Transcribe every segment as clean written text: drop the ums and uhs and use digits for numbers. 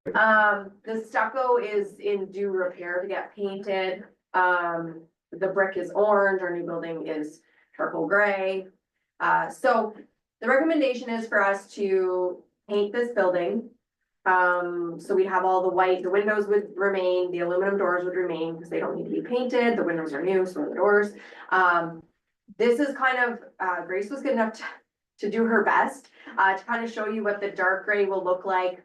The stucco is in due repair to get painted. The brick is orange, our new building is charcoal gray. So the recommendation is for us to paint this building. So we'd have all the white, the windows would remain, the aluminum doors would remain because they don't need to be painted. The windows are new, so are the doors. This is kind of, Grace was good enough to do her best, to kind of show you what the dark gray will look like.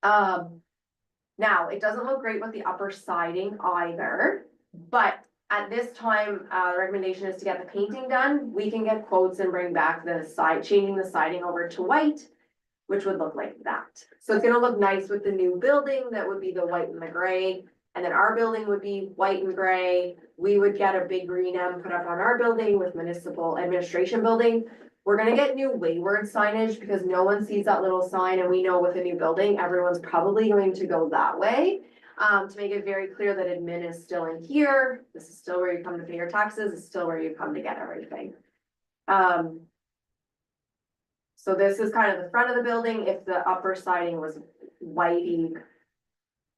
Now, it doesn't look great with the upper siding either, but at this time, the recommendation is to get the painting done. We can get quotes and bring back the side, changing the siding over to white, which would look like that. So it's gonna look nice with the new building. That would be the white and the gray. And then our building would be white and gray. We would get a big green M put up on our building with municipal administration building. We're gonna get new wayward signage because no one sees that little sign, and we know with a new building, everyone's probably going to go that way. To make it very clear that admin is still in here. This is still where you come to pay your taxes. It's still where you come to get everything. So this is kind of the front of the building. If the upper siding was whitey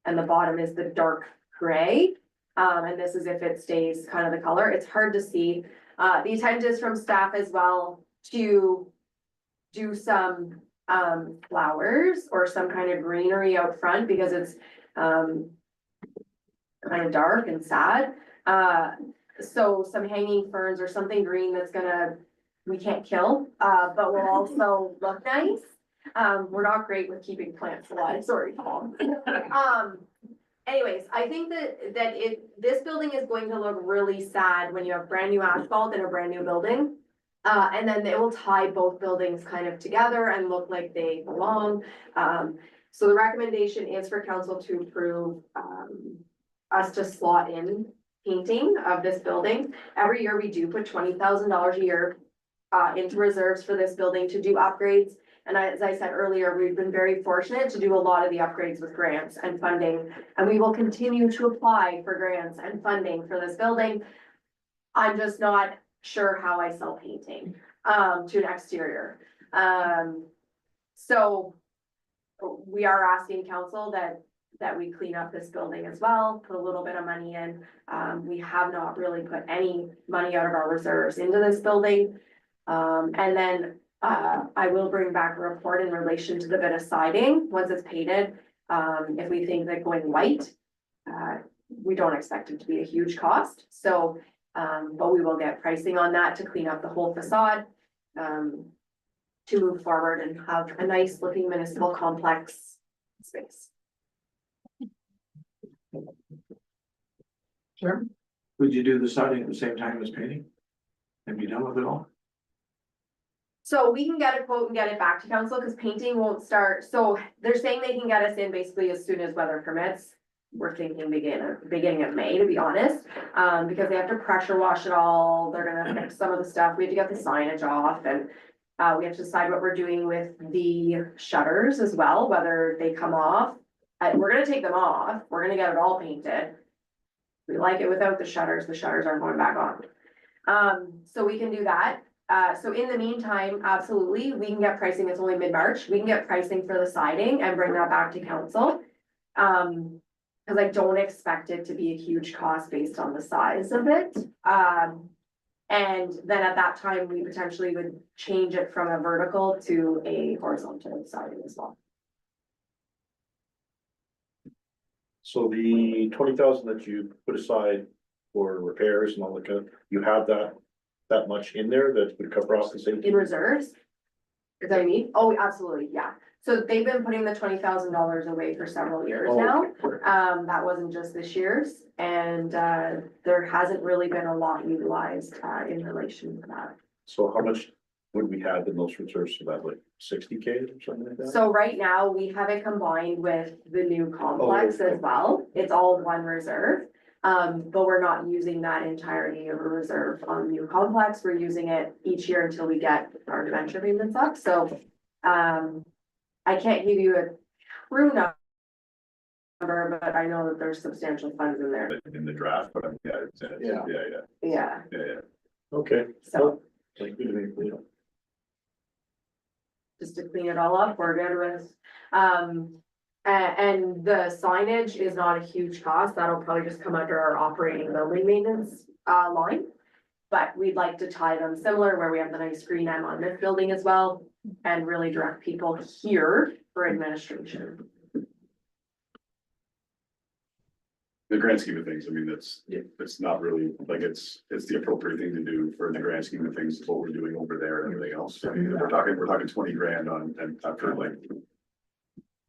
and the bottom is the dark gray, and this is if it stays kind of the color, it's hard to see. The intent is from staff as well to do some flowers or some kind of greenery out front because it's kind of dark and sad. So some hanging ferns or something green that's gonna, we can't kill, but will also look nice. We're not great with keeping plants alive, sorry, Paul. Anyways, I think that this building is going to look really sad when you have brand new asphalt in a brand new building. And then it will tie both buildings kind of together and look like they belong. So the recommendation is for council to approve, us to slot in painting of this building. Every year we do put $20,000 a year into reserves for this building to do upgrades. And as I said earlier, we've been very fortunate to do a lot of the upgrades with grants and funding, and we will continue to apply for grants and funding for this building. I'm just not sure how I sell painting to an exterior. So we are asking council that we clean up this building as well, put a little bit of money in. We have not really put any money out of our reserves into this building. And then I will bring back a report in relation to the bit of siding once it's painted. If we think that going white, we don't expect it to be a huge cost. So, but we will get pricing on that to clean up the whole facade, to move forward and have a nice looking municipal complex space. Sure. Would you do the siding at the same time as painting? And be done with it all? So we can get a quote and get it back to council because painting won't start. So they're saying they can get us in basically as soon as weather permits. We're thinking beginning of May, to be honest, because they have to pressure wash it all. They're gonna fix some of the stuff. We have to get the signage off, and we have to decide what we're doing with the shutters as well, whether they come off. We're gonna take them off. We're gonna get it all painted. We like it without the shutters. The shutters aren't going back on. So we can do that. So in the meantime, absolutely, we can get pricing. It's only mid-March. We can get pricing for the siding and bring that back to council. Cause I don't expect it to be a huge cost based on the size of it. And then at that time, we potentially would change it from a vertical to a horizontal siding as well. So the 20,000 that you put aside for repairs and all that kind of, you have that much in there that would cover off the same? In reserves? Is that what you mean? Oh, absolutely, yeah. So they've been putting the $20,000 away for several years now. That wasn't just this year's, and there hasn't really been a lot utilized in relation to that. So how much would we have in those reserves for that, like 60K or something like that? So right now, we have it combined with the new complex as well. It's all one reserve. But we're not using that entirety of a reserve on the new complex. We're using it each year until we get our debenture payments up. So, I can't give you a true number, but I know that there's substantial funds in there. In the draft, but Yeah, Okay. so Like, good to me, you know. just to clean it all up, we're good with, And the signage is not a huge cost, that'll probably just come under our operating building maintenance, line. But we'd like to tie them similar, where we have the nice green M on this building as well, and really direct people here for administration. The grand scheme of things, I mean, it's not really, like, it's the appropriate thing to do for the grand scheme of things, what we're doing over there and everything else. I mean, we're talking 20 grand on, and after like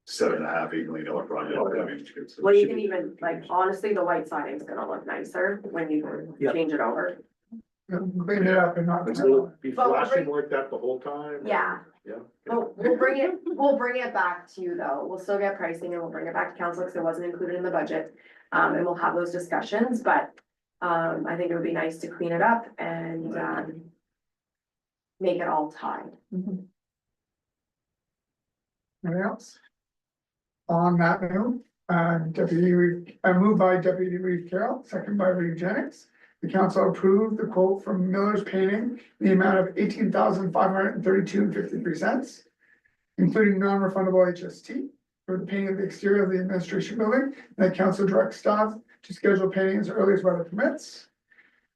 $7.5, $8 million project. I mean, it's- Well, you can even, like, honestly, the white siding's gonna look nicer when you Yeah. change it over. Clean it up and not. It's gonna be But we'll flashing bring- like that the whole time? Yeah. Yeah. We'll bring it back to you though. We'll still get pricing and we'll bring it back to council because it wasn't included in the budget. And we'll have those discussions, but, I think it would be nice to clean it up and, make it all tied. Anything else? On that note, moved by Deputy Reeve Carroll, second by Reeve Jennings. The council approved the quote from Miller's Painting, in the amount of $18,532.53, including non-refundable HST for the painting of the exterior of the administration building. And the council directs staff to schedule painting as early as weather permits.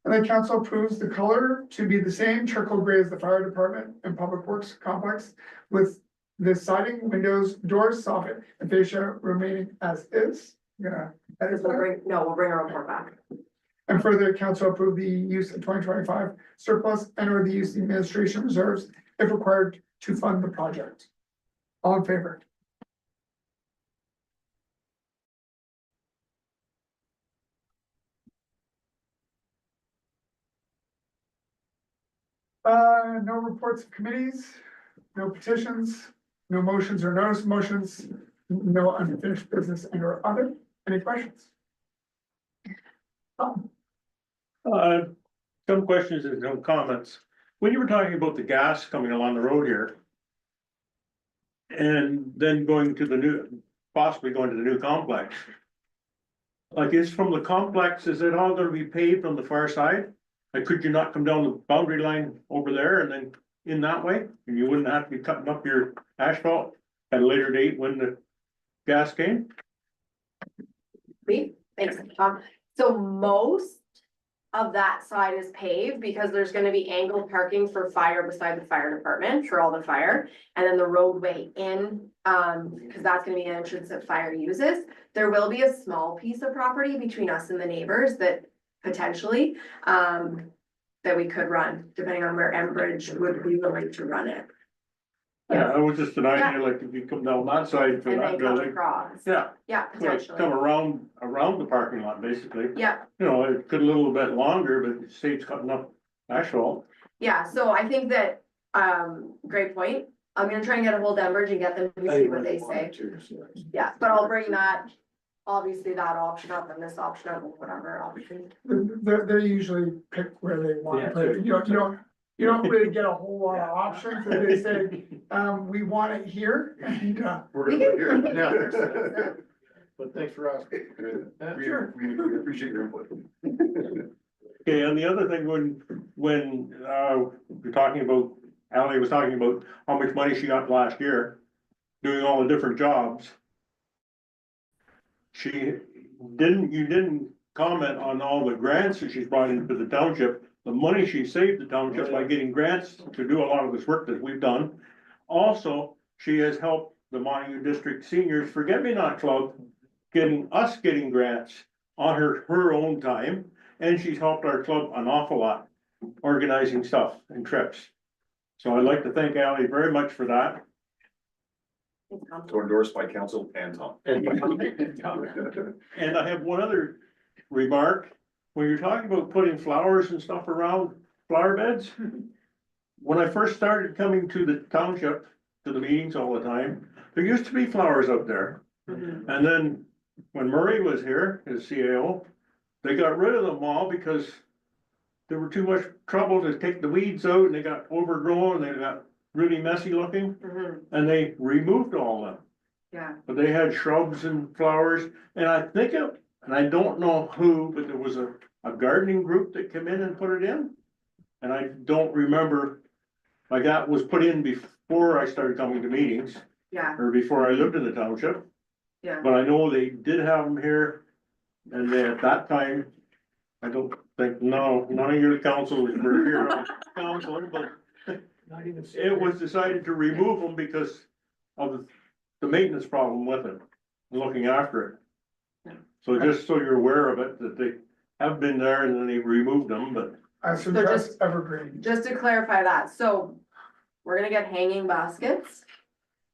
And the council approves the color to be the same charcoal gray as the fire department and public works complex, with the siding, windows, doors, soffit, and fascia remaining as is. We'll bring our report back. And further, council approve the use of 2025 surplus and or the use of the administration reserves if required to fund the project. All in favor? No reports of committees, no petitions, no motions or notice of motions, no unfinished business and or other. Any questions? Some questions and some comments. When you were talking about the gas coming along the road here. And then going to the new, possibly going to the new complex. Like, is from the complex, is it all gonna be paved on the far side? Like, could you not come down the boundary line over there and then in that way? And you wouldn't have to be cutting up your asphalt at a later date when the gas came? Thanks. So most of that side is paved because there's gonna be angled parking for fire beside the fire department for all the fire. And then the roadway in, because that's gonna be an entrance that fire uses. There will be a small piece of property between us and the neighbors that potentially, that we could run, depending on where Enbridge would be willing to run it. Yeah, it was just an idea, like if you come down that side for And that then come building. across. Yeah, Yeah, like potentially. come around the parking lot, basically. Yeah, You know, it could a little bit longer, but it saves cutting up asphalt. yeah, so I think that, great point. I'm gonna try and get a hold of Enbridge and get them to see what they say. Yeah, but I'll bring that, obviously that option up and this option up, whatever option. They usually pick where they want to put it. You don't really get a whole lot of options. If they say, we want it here, and, We're We gonna can- put we can- here. But thanks for asking. Sure. We appreciate your input. Okay, and the other thing, when, you're talking about, Ally was talking about how much money she got last year. Doing all the different jobs. You didn't comment on all the grants that she's brought into the township, the money she saved the township by getting grants to do a lot of this work that we've done. Also, she has helped the Montague District Seniors Forget-Me-Not Club getting grants on her own time, and she's helped our club an awful lot, organizing stuff and trips. So I'd like to thank Ally very much for that. So endorsed by council and Tom. And I have one other remark, when you're talking about putting flowers and stuff around flower beds. When I first started coming to the township, to the meetings all the time, there used to be flowers out there. And then when Murray was here as CAO, they got rid of them all because there were too much trouble to take the weeds out and they got overgrown, they got really messy looking, Mhm, and they removed all of them. yeah, But they had shrubs and flowers, and I think and I don't know who, but there was a gardening group that came in and put it in. And I don't remember, like that was put in before I started coming to meetings, yeah, or before I lived in the township. Yeah. But I know they did have them here, and they, at that time, I don't think, no, none of your councils were here on council, but Not even. it was decided to remove them because of the maintenance problem with it, looking after it. Yeah. So just so you're aware of it, that they have been there and then they removed them, but I suggest evergreen. Just to clarify that, so we're gonna get hanging baskets.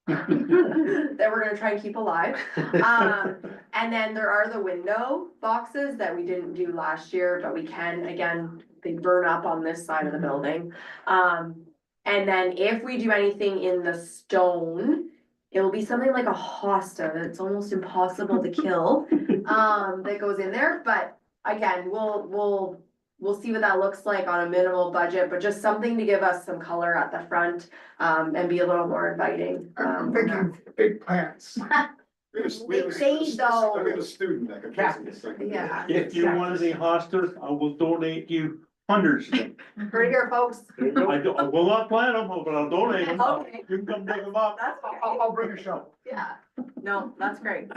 That we're gonna try and keep alive. And then there are the window boxes that we didn't do last year, but we can, again, they burn up on this side of the building. And then if we do anything in the stone, it will be something like a hosta that's almost impossible to kill. That goes in there, but again, we'll see what that looks like on a minimal budget, but just something to give us some color at the front, and be a little more inviting. I'm thinking big plants. Big shade though. I got a student that could. Yeah. if you want any hostas, I will donate you hundreds of them. Heard it here, folks. I will not plant them, but I'll donate them. Okay. You can come dig them up. That's I'll bring a shovel. yeah, no, that's great.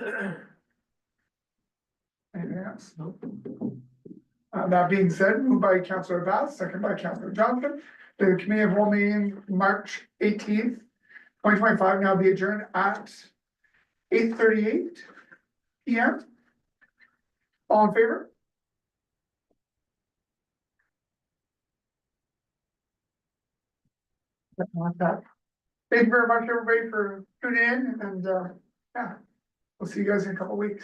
Anything else? That being said, moved by Councillor Bath, second by Councillor Johnson, the committee of whole meeting, March 18th, 2025, now be adjourned at 8:38 PM. All in favor? Thank you very much, everybody, for tuning in, and, yeah, we'll see you guys in a couple weeks.